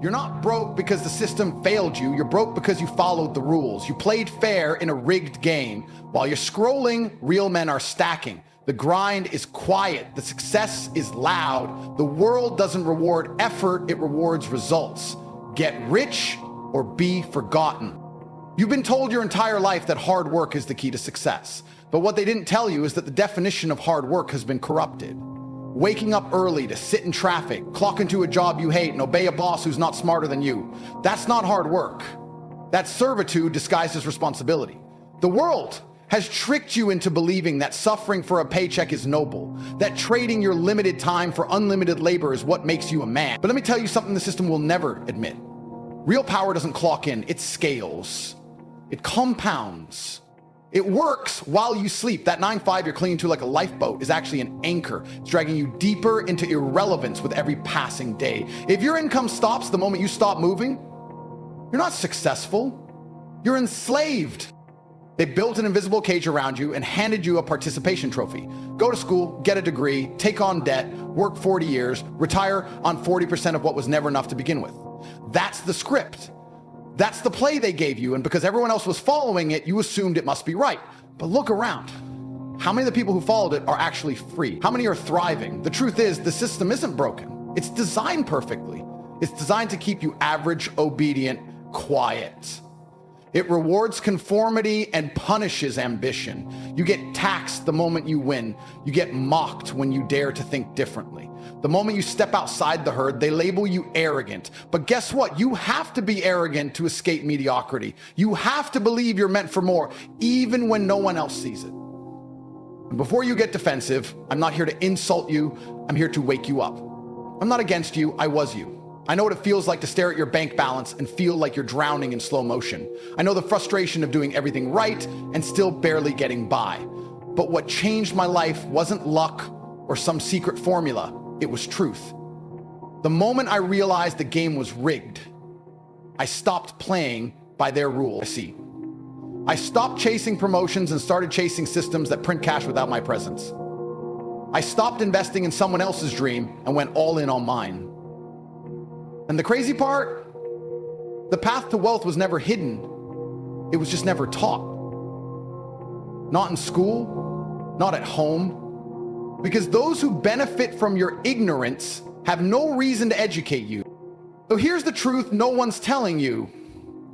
You're not broke because the system failed you. You're broke because you followed the rules. You played fair in a rigged game. While you're scrolling, real men are stacking. The grind is quiet. The success is loud. The world doesn't reward effort. It rewards results. Get rich or be forgotten. You've been told your entire life that hard work is the key to success. But what they didn't tell you is that the definition of hard work has been corrupted. Waking up early to sit in traffic, clock into a job you hate, and obey a boss who's not smarter than you. That's not hard work. That's servitude disguised as responsibility. The world has tricked you into believing that suffering for a paycheck is noble, that trading your limited time for unlimited labor is what makes you a man. But let me tell you something the system will never admit. Real power doesn't clock in, it scales. It compounds. It works while you sleep. That 9-5 you're clinging to like a lifeboat is actually an anchor. It's dragging you deeper into irrelevance with every passing day. If your income stops the moment you stop moving, you're not successful. You're enslaved. They built an invisible cage around you and handed you a participation trophy. Go to school, get a degree, take on debt, work 40 years, retire on 40% of what was never enough to begin with. That's the script. That's the play they gave you, and because everyone else was following it, you assumed it must be right. But look around. How many of the people who followed it are actually free? How many are thriving? The truth is, the system isn't broken. It's designed perfectly. It's designed to keep you average, obedient, quiet. It rewards conformity and punishes ambition. You get taxed the moment you win. You get mocked when you dare to think differently. The moment you step outside the herd, they label you arrogant. But guess what? You have to be arrogant to escape mediocrity. You have to believe you're meant for more, even when no one else sees it. And before you get defensive, I'm not here to insult you. I'm here to wake you up. I'm not against you. I was you. I know what it feels like to stare at your bank balance and feel like you're drowning in slow motion. I know the frustration of doing everything right and still barely getting by. But what changed my life wasn't luck or some secret formula. It was truth. The moment I realized the game was rigged, I stopped playing by their rules. I stopped chasing promotions and started chasing systems that print cash without my presence. I stopped investing in someone else's dream and went all in on mine. And the crazy part, the path to wealth was never hidden. It was just never taught. Not in school, not at home. Because those who benefit from your ignorance have no reason to educate you. So here's the truth no one's telling you.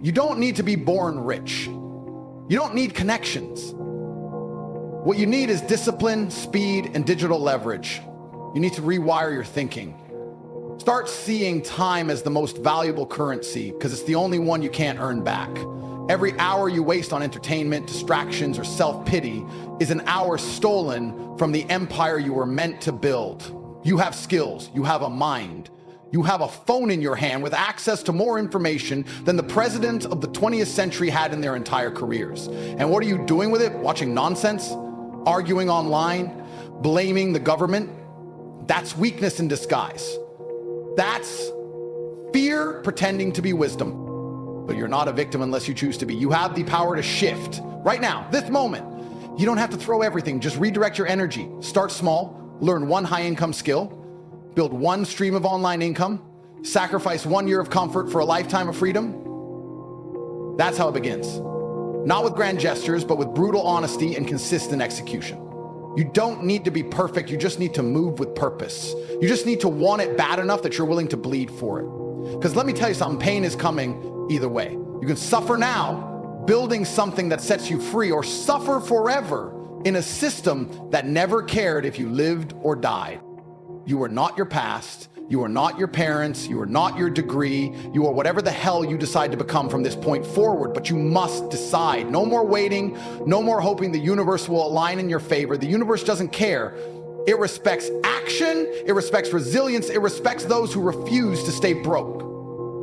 You don't need to be born rich. You don't need connections. What you need is discipline, speed, and digital leverage. You need to rewire your thinking. Start seeing time as the most valuable currency because it's the only one you can't earn back. Every hour you waste on entertainment, distractions, or self-pity is an hour stolen from the empire you were meant to build. You have skills, you have a mind, you have a phone in your hand with access to more information than the presidents of the 20th century had in their entire careers. And what are you doing with it? Watching nonsense? Arguing online? Blaming the government? That's weakness in disguise. That's fear pretending to be wisdom. But you're not a victim unless you choose to be. You have the power to shift right now, this moment. You don't have to throw everything. Just redirect your energy. Start small, learn one high-income skill, build one stream of online income, sacrifice 1 year of comfort for a lifetime of freedom. That's how it begins. Not with grand gestures, but with brutal honesty and consistent execution. You don't need to be perfect. You just need to move with purpose. You just need to want it bad enough that you're willing to bleed for it. Because let me tell you something, pain is coming either way. You can suffer now, building something that sets you free, or suffer forever in a system that never cared if you lived or died. You are not your past. You are not your parents. You are not your degree. You are whatever the hell you decide to become from this point forward, but you must decide. No more waiting, no more hoping the universe will align in your favor. The universe doesn't care. It respects action, it respects resilience, it respects those who refuse to stay broke.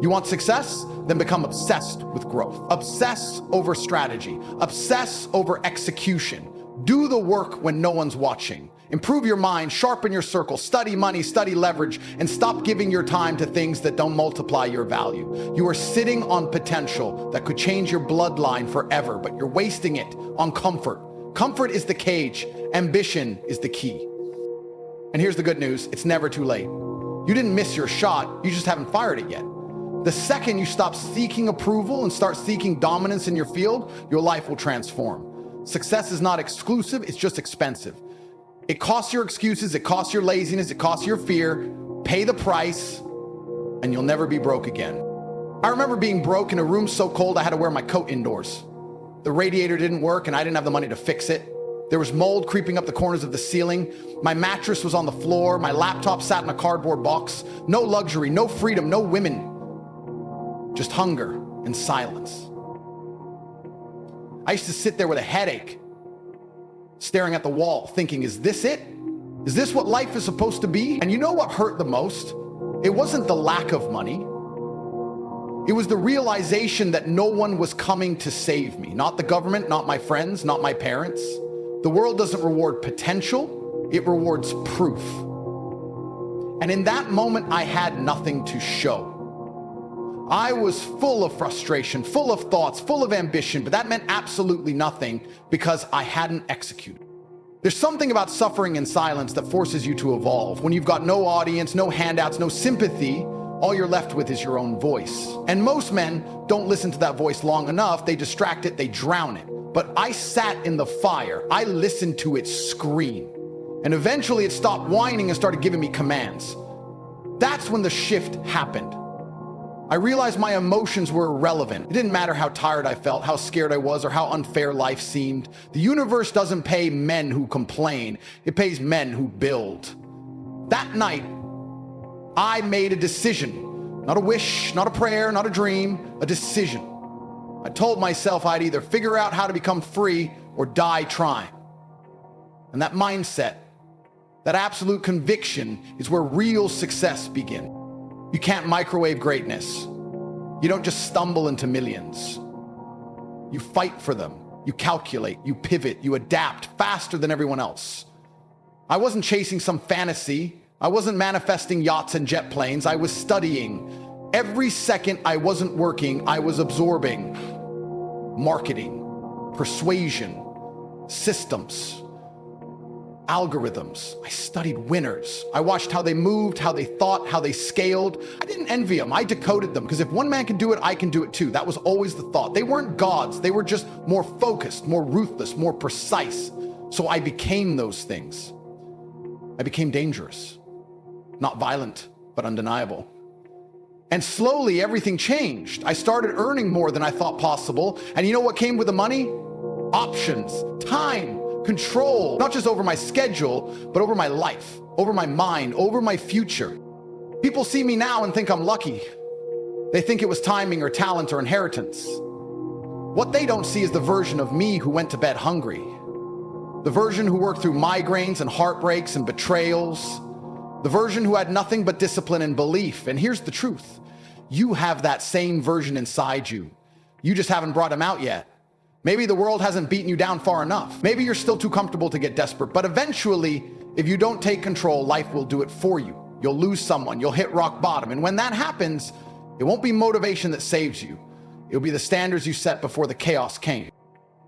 You want success? Then become obsessed with growth. Obsess over strategy. Obsess over execution. Do the work when no one's watching. Improve your mind, sharpen your circle, study money, study leverage, and stop giving your time to things that don't multiply your value. You are sitting on potential that could change your bloodline forever, but you're wasting it on comfort. Comfort is the cage. Ambition is the key. And here's the good news. It's never too late. You didn't miss your shot. You just haven't fired it yet. The second you stop seeking approval and start seeking dominance in your field, your life will transform. Success is not exclusive, it's just expensive. It costs your excuses, it costs your laziness, it costs your fear. Pay the price, and you'll never be broke again. I remember being broke in a room so cold I had to wear my coat indoors. The radiator didn't work and I didn't have the money to fix it. There was mold creeping up the corners of the ceiling. My mattress was on the floor. My laptop sat in a cardboard box. No luxury, no freedom, no women. Just hunger and silence. I used to sit there with a headache, staring at the wall, thinking, is this it? Is this what life is supposed to be? And you know what hurt the most? It wasn't the lack of money. It was the realization that no one was coming to save me. Not the government, not my friends, not my parents. The world doesn't reward potential, it rewards proof. And in that moment, I had nothing to show. I was full of frustration, full of thoughts, full of ambition, but that meant absolutely nothing because I hadn't executed. There's something about suffering in silence that forces you to evolve. When you've got no audience, no handouts, no sympathy, all you're left with is your own voice. And most men don't listen to that voice long enough. They distract it, they drown it. But I sat in the fire. I listened to it scream. And eventually it stopped whining and started giving me commands. That's when the shift happened. I realized my emotions were irrelevant. It didn't matter how tired I felt, how scared I was, or how unfair life seemed. The universe doesn't pay men who complain. It pays men who build. That night, I made a decision. Not a wish, not a prayer, not a dream, a decision. I told myself I'd either figure out how to become free or die trying. And that mindset, that absolute conviction is where real success begins. You can't microwave greatness. You don't just stumble into millions. You fight for them. You calculate, you pivot, you adapt faster than everyone else. I wasn't chasing some fantasy. I wasn't manifesting yachts and jet planes. I was studying. Every second I wasn't working, I was absorbing marketing, persuasion, systems, algorithms. I studied winners. I watched how they moved, how they thought, how they scaled. I didn't envy them. I decoded them because if one man can do it, I can do it too. That was always the thought. They weren't gods. They were just more focused, more ruthless, more precise. So I became those things. I became dangerous, not violent, but undeniable. And slowly everything changed. I started earning more than I thought possible. And you know what came with the money? Options, time, control, not just over my schedule, but over my life, over my mind, over my future. People see me now and think I'm lucky. They think it was timing or talent or inheritance. What they don't see is the version of me who went to bed hungry. The version who worked through migraines and heartbreaks and betrayals. The version who had nothing but discipline and belief. And here's the truth. You have that same version inside you. You just haven't brought him out yet. Maybe the world hasn't beaten you down far enough. Maybe you're still too comfortable to get desperate. But eventually, if you don't take control, life will do it for you. You'll lose someone. You'll hit rock bottom. And when that happens, it won't be motivation that saves you. It'll be the standards you set before the chaos came.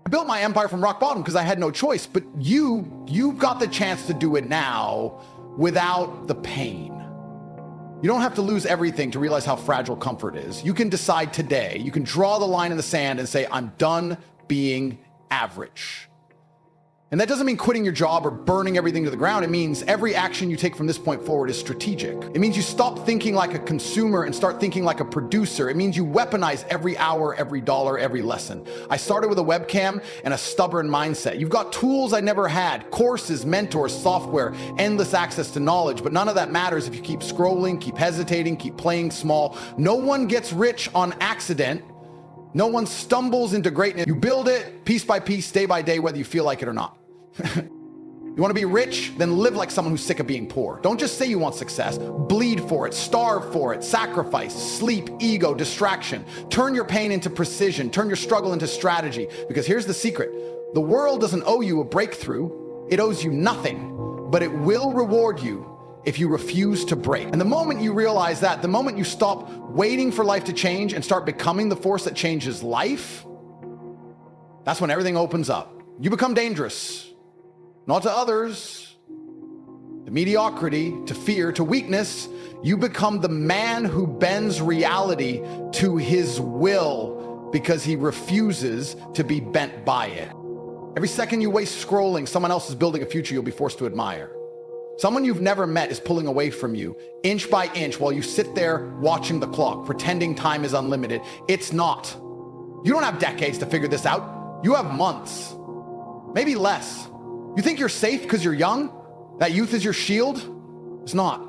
I built my empire from rock bottom because I had no choice. But you've got the chance to do it now without the pain. You don't have to lose everything to realize how fragile comfort is. You can decide today. You can draw the line in the sand and say, I'm done being average. And that doesn't mean quitting your job or burning everything to the ground. It means every action you take from this point forward is strategic. It means you stop thinking like a consumer and start thinking like a producer. It means you weaponize every hour, every dollar, every lesson. I started with a webcam and a stubborn mindset. You've got tools I never had, courses, mentors, software, endless access to knowledge, but none of that matters if you keep scrolling, keep hesitating, keep playing small. No one gets rich on accident. No one stumbles into greatness. You build it piece by piece, day by day, whether you feel like it or not. You want to be rich? Then live like someone who's sick of being poor. Don't just say you want success. Bleed for it, starve for it, sacrifice, sleep, ego, distraction. Turn your pain into precision. Turn your struggle into strategy. Because here's the secret. The world doesn't owe you a breakthrough. It owes you nothing, but it will reward you if you refuse to break. And the moment you realize that, the moment you stop waiting for life to change and start becoming the force that changes life, that's when everything opens up. You become dangerous, not to others, to mediocrity to fear to weakness, you become the man who bends reality to his will because he refuses to be bent by it. Every second you waste scrolling, someone else is building a future you'll be forced to admire. Someone you've never met is pulling away from you, inch by inch, while you sit there watching the clock, pretending time is unlimited. It's not. You don't have decades to figure this out. You have months, maybe less. You think you're safe because you're young? That youth is your shield? It's not.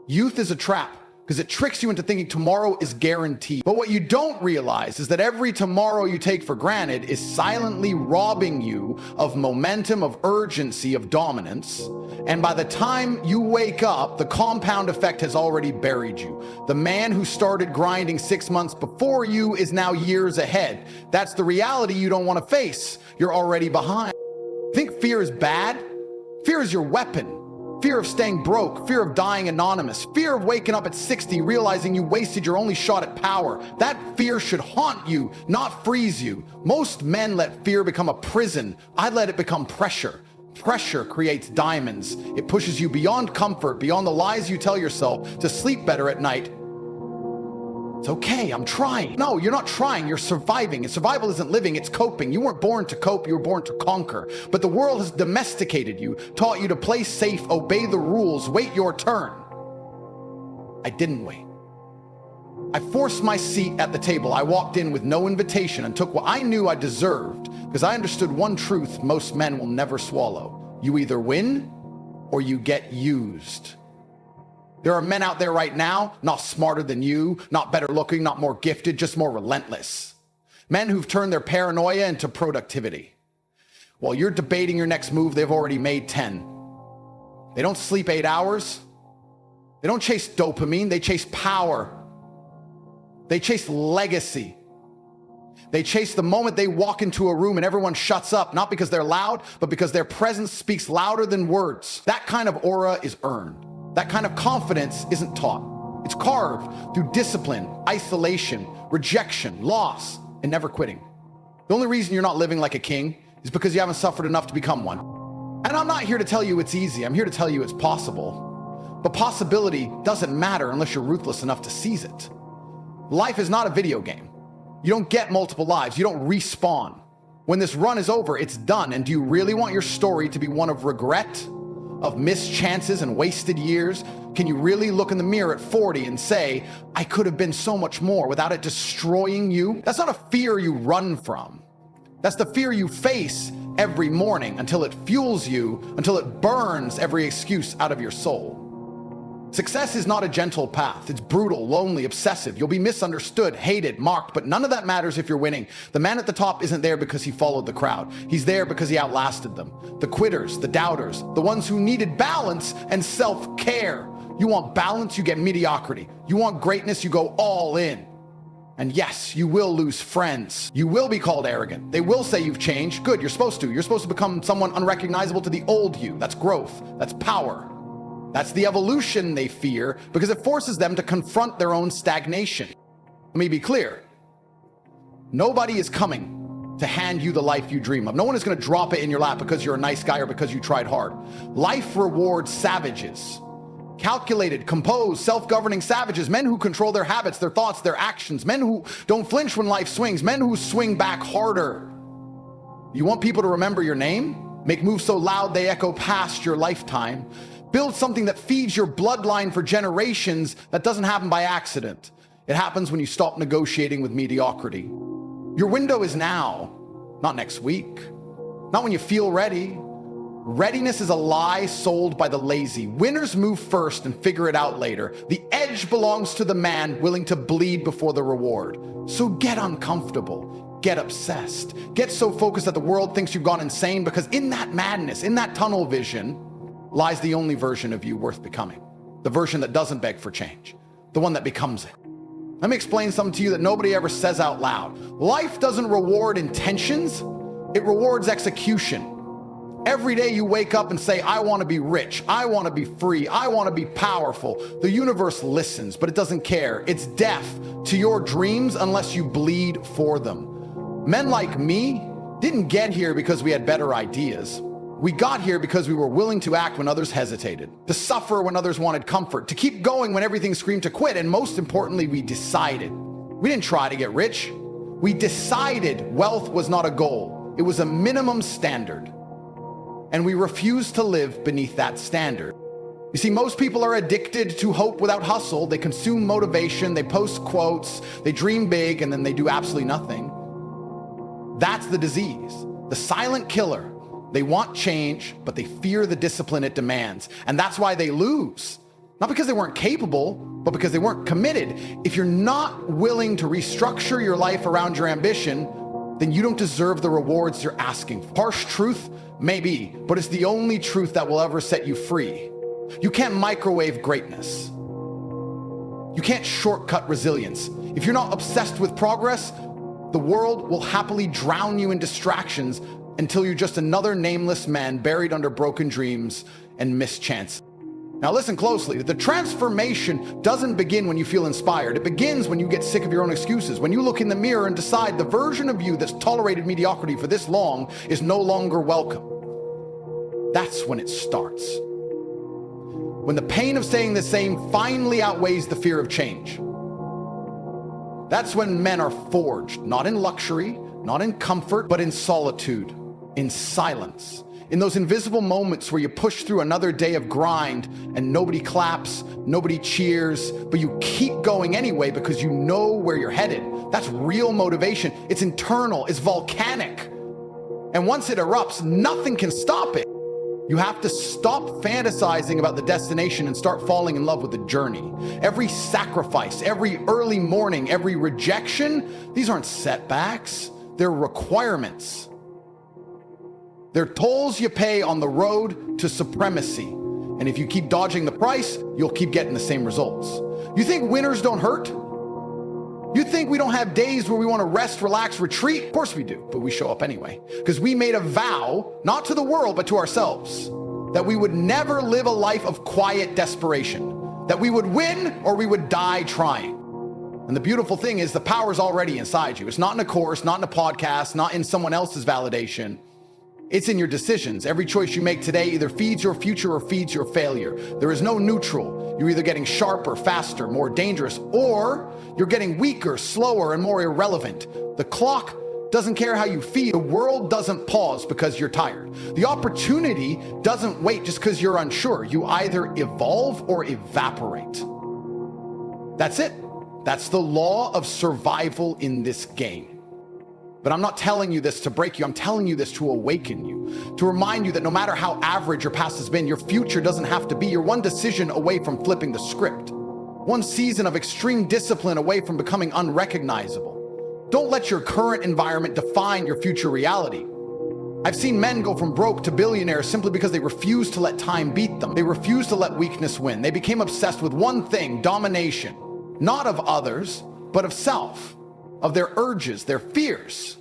Youth is a trap because it tricks you into thinking tomorrow is guaranteed. But what you don't realize is that every tomorrow you take for granted is silently robbing you of momentum, of urgency, of dominance. And by the time you wake up, the compound effect has already buried you. The man who started grinding 6 months before you is now years ahead. That's the reality you don't want to face. You're already behind. Think fear is bad? Fear is your weapon. Fear of staying broke, fear of dying anonymous, fear of waking up at 60 realizing you wasted your only shot at power. That fear should haunt you, not freeze you. Most men let fear become a prison. I let it become pressure. Pressure creates diamonds. It pushes you beyond comfort, beyond the lies you tell yourself, to sleep better at night. It's okay, I'm trying. No, you're not trying, you're surviving. And survival isn't living, it's coping. You weren't born to cope, you were born to conquer. But the world has domesticated you, taught you to play safe, obey the rules, wait your turn. I didn't wait. I forced my seat at the table. I walked in with no invitation and took what I knew I deserved, because I understood one truth most men will never swallow. You either win or you get used. There are men out there right now, not smarter than you, not better looking, not more gifted, just more relentless. Men who've turned their paranoia into productivity. While you're debating your next move, they've already made 10. They don't sleep 8 hours. They don't chase dopamine, they chase power. They chase legacy. They chase the moment they walk into a room and everyone shuts up, not because they're loud, but because their presence speaks louder than words. That kind of aura is earned. That kind of confidence isn't taught. It's carved through discipline, isolation, rejection, loss, and never quitting. The only reason you're not living like a king is because you haven't suffered enough to become one. And I'm not here to tell you it's easy. I'm here to tell you it's possible. But possibility doesn't matter unless you're ruthless enough to seize it. Life is not a video game. You don't get multiple lives. You don't respawn. When this run is over, it's done. And do you really want your story to be one of regret, of missed chances and wasted years? Can you really look in the mirror at 40 and say, I could have been so much more, without it destroying you? That's not a fear you run from. That's the fear you face every morning until it fuels you, until it burns every excuse out of your soul. Success is not a gentle path. It's brutal, lonely, obsessive. You'll be misunderstood, hated, mocked, but none of that matters if you're winning. The man at the top isn't there because he followed the crowd. He's there because he outlasted them. The quitters, the doubters, the ones who needed balance and self-care. You want balance, you get mediocrity. You want greatness, you go all in. And yes, you will lose friends. You will be called arrogant. They will say you've changed. Good, you're supposed to. You're supposed to become someone unrecognizable to the old you. That's growth. That's power. That's the evolution they fear because it forces them to confront their own stagnation. Let me be clear. Nobody is coming to hand you the life you dream of. No one is going to drop it in your lap because you're a nice guy or because you tried hard. Life rewards savages. Calculated, composed, self-governing savages. Men who control their habits, their thoughts, their actions. Men who don't flinch when life swings. Men who swing back harder. You want people to remember your name? Make moves so loud they echo past your lifetime. Build something that feeds your bloodline for generations. That doesn't happen by accident. It happens when you stop negotiating with mediocrity. Your window is now, not next week, not when you feel ready. Readiness is a lie sold by the lazy. Winners move first and figure it out later. The edge belongs to the man willing to bleed before the reward. So get uncomfortable, get obsessed, get so focused that the world thinks you've gone insane, because in that madness, in that tunnel vision, lies the only version of you worth becoming. The version that doesn't beg for change. The one that becomes it. Let me explain something to you that nobody ever says out loud. Life doesn't reward intentions, it rewards execution. Every day you wake up and say, I want to be rich, I want to be free, I want to be powerful. The universe listens, but it doesn't care. It's deaf to your dreams unless you bleed for them. Men like me didn't get here because we had better ideas. We got here because we were willing to act when others hesitated, to suffer when others wanted comfort, to keep going when everything screamed to quit, and most importantly, we decided. We didn't try to get rich. We decided wealth was not a goal. It was a minimum standard. And we refused to live beneath that standard. You see, most people are addicted to hope without hustle. They consume motivation, they post quotes, they dream big, and then they do absolutely nothing. That's the disease, the silent killer. They want change, but they fear the discipline it demands. And that's why they lose. Not because they weren't capable, but because they weren't committed. If you're not willing to restructure your life around your ambition, then you don't deserve the rewards you're asking for. Harsh truth? Maybe, but it's the only truth that will ever set you free. You can't microwave greatness. You can't shortcut resilience. If you're not obsessed with progress, the world will happily drown you in distractions until you're just another nameless man buried under broken dreams and missed chances. Now listen closely. The transformation doesn't begin when you feel inspired. It begins when you get sick of your own excuses. When you look in the mirror and decide the version of you that's tolerated mediocrity for this long is no longer welcome. That's when it starts. When the pain of staying the same finally outweighs the fear of change. That's when men are forged, not in luxury, not in comfort, but in solitude, in silence. In those invisible moments where you push through another day of grind and nobody claps, nobody cheers, but you keep going anyway because you know where you're headed. That's real motivation. It's internal, it's volcanic. And once it erupts, nothing can stop it. You have to stop fantasizing about the destination and start falling in love with the journey. Every sacrifice, every early morning, every rejection, these aren't setbacks, they're requirements. They're tolls you pay on the road to supremacy. And if you keep dodging the price, you'll keep getting the same results. You think winners don't hurt? You think we don't have days where we want to rest, relax, retreat? Of course we do, but we show up anyway. Because we made a vow, not to the world, but to ourselves, that we would never live a life of quiet desperation, that we would win or we would die trying. And the beautiful thing is the power's already inside you. It's not in a course, not in a podcast, not in someone else's validation. It's in your decisions. Every choice you make today either feeds your future or feeds your failure. There is no neutral. You're either getting sharper, faster, more dangerous, or you're getting weaker, slower, and more irrelevant. The clock doesn't care how you feel. The world doesn't pause because you're tired. The opportunity doesn't wait just because you're unsure. You either evolve or evaporate. That's it. That's the law of survival in this game. But I'm not telling you this to break you. I'm telling you this to awaken you, to remind you that no matter how average your past has been, your future doesn't have to be. You're one decision away from flipping the script, one season of extreme discipline away from becoming unrecognizable. Don't let your current environment define your future reality. I've seen men go from broke to billionaires simply because they refused to let time beat them. They refused to let weakness win. They became obsessed with one thing, domination, not of others, but of self. Of their urges, their fears,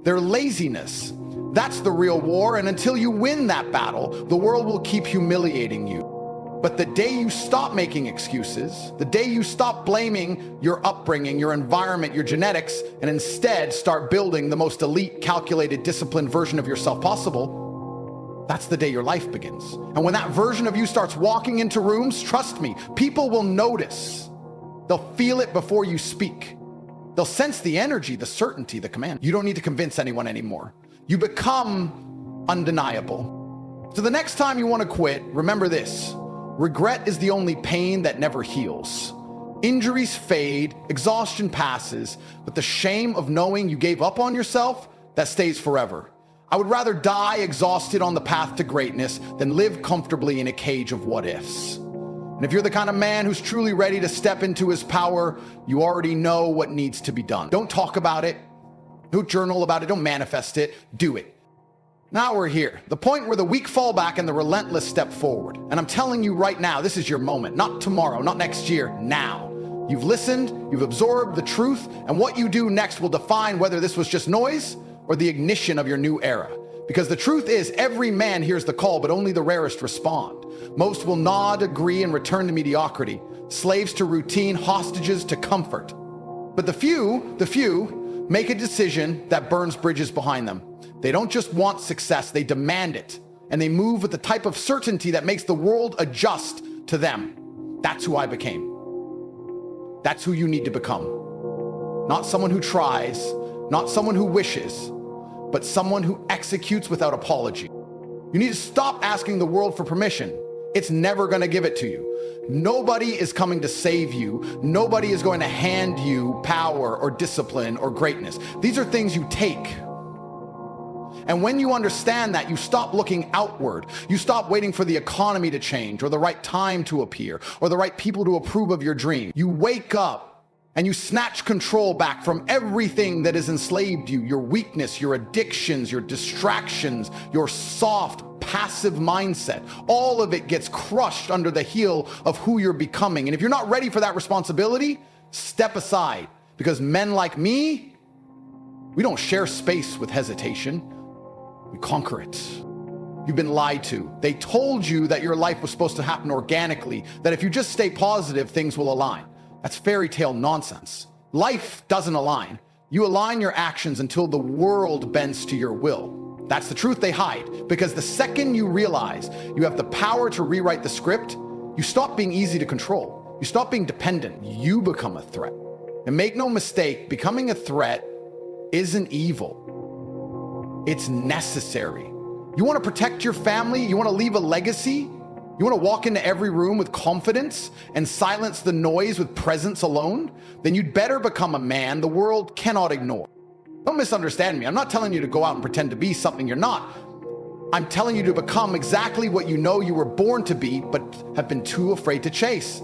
their laziness. That's the real war, and until you win that battle, the world will keep humiliating you. But the day you stop making excuses, the day you stop blaming your upbringing, your environment, your genetics, and instead start building the most elite, calculated, disciplined version of yourself possible, that's the day your life begins. And when that version of you starts walking into rooms, trust me, people will notice. They'll feel it before you speak. They'll sense the energy, the certainty, the command. You don't need to convince anyone anymore. You become undeniable. So the next time you want to quit, remember this. Regret is the only pain that never heals. Injuries fade, exhaustion passes, but the shame of knowing you gave up on yourself, that stays forever. I would rather die exhausted on the path to greatness than live comfortably in a cage of what ifs. And if you're the kind of man who's truly ready to step into his power, you already know what needs to be done. Don't talk about it. Don't journal about it. Don't manifest it. Do it. Now we're here. The point where the weak fall back and the relentless step forward. And I'm telling you right now, this is your moment. Not tomorrow, not next year, now. You've listened, you've absorbed the truth, and what you do next will define whether this was just noise or the ignition of your new era. Because the truth is, every man hears the call, but only the rarest respond. Most will nod, agree, and return to mediocrity, slaves to routine, hostages to comfort. But the few make a decision that burns bridges behind them. They don't just want success, they demand it. And they move with the type of certainty that makes the world adjust to them. That's who I became. That's who you need to become. Not someone who tries, not someone who wishes, but someone who executes without apology. You need to stop asking the world for permission. It's never going to give it to you. Nobody is coming to save you. Nobody is going to hand you power or discipline or greatness. These are things you take. And when you understand that, you stop looking outward. You stop waiting for the economy to change or the right time to appear or the right people to approve of your dream. You wake up and you snatch control back from everything that has enslaved you, your weakness, your addictions, your distractions, your soft, passive mindset. All of it gets crushed under the heel of who you're becoming. And if you're not ready for that responsibility, step aside, because men like me, we don't share space with hesitation. We conquer it. You've been lied to. They told you that your life was supposed to happen organically, that if you just stay positive, things will align. That's fairy tale nonsense. Life doesn't align. You align your actions until the world bends to your will. That's the truth they hide, because the second you realize you have the power to rewrite the script, you stop being easy to control. You stop being dependent. You become a threat. And make no mistake, becoming a threat isn't evil. It's necessary. You want to protect your family? You want to leave a legacy? You want to walk into every room with confidence and silence the noise with presence alone? Then you'd better become a man the world cannot ignore. Don't misunderstand me. I'm not telling you to go out and pretend to be something you're not. I'm telling you to become exactly what you know you were born to be, but have been too afraid to chase.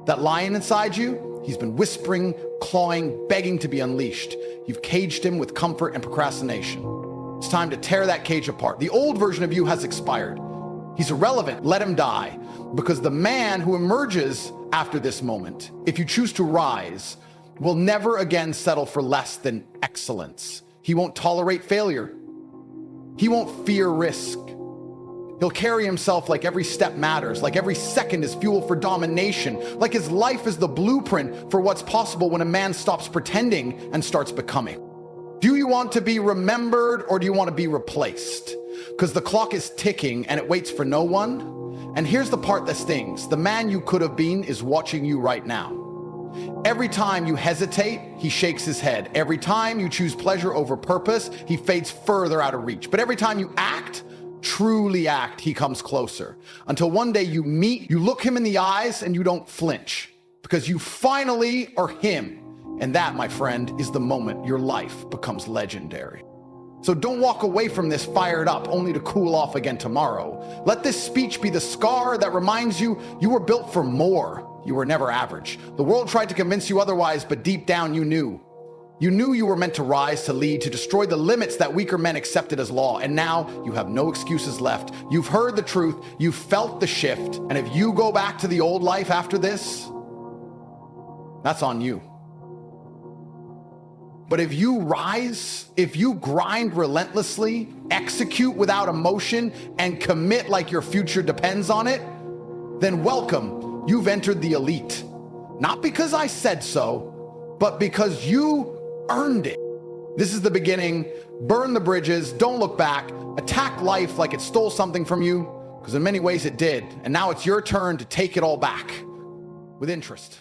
That lion inside you, he's been whispering, clawing, begging to be unleashed. You've caged him with comfort and procrastination. It's time to tear that cage apart. The old version of you has expired. He's irrelevant. Let him die. Because the man who emerges after this moment, if you choose to rise, will never again settle for less than excellence. He won't tolerate failure. He won't fear risk. He'll carry himself like every step matters, like every second is fuel for domination, like his life is the blueprint for what's possible when a man stops pretending and starts becoming. Do you want to be remembered or do you want to be replaced? Because the clock is ticking and it waits for no one. And here's the part that stings. The man you could have been is watching you right now. Every time you hesitate, he shakes his head. Every time you choose pleasure over purpose, he fades further out of reach. But every time you act, truly act, he comes closer. Until one day you meet, you look him in the eyes and you don't flinch. Because you finally are him. And that, my friend, is the moment your life becomes legendary. So don't walk away from this fired up only to cool off again tomorrow. Let this speech be the scar that reminds you you were built for more. You were never average. The world tried to convince you otherwise, but deep down you knew. You knew you were meant to rise, to lead, to destroy the limits that weaker men accepted as law. And now you have no excuses left. You've heard the truth. You've felt the shift. And if you go back to the old life after this, that's on you. But if you rise, if you grind relentlessly, execute without emotion, and commit like your future depends on it, then welcome, you've entered the elite. Not because I said so, but because you earned it. This is the beginning. Burn the bridges, don't look back, attack life like it stole something from you, because in many ways it did. And now it's your turn to take it all back with interest.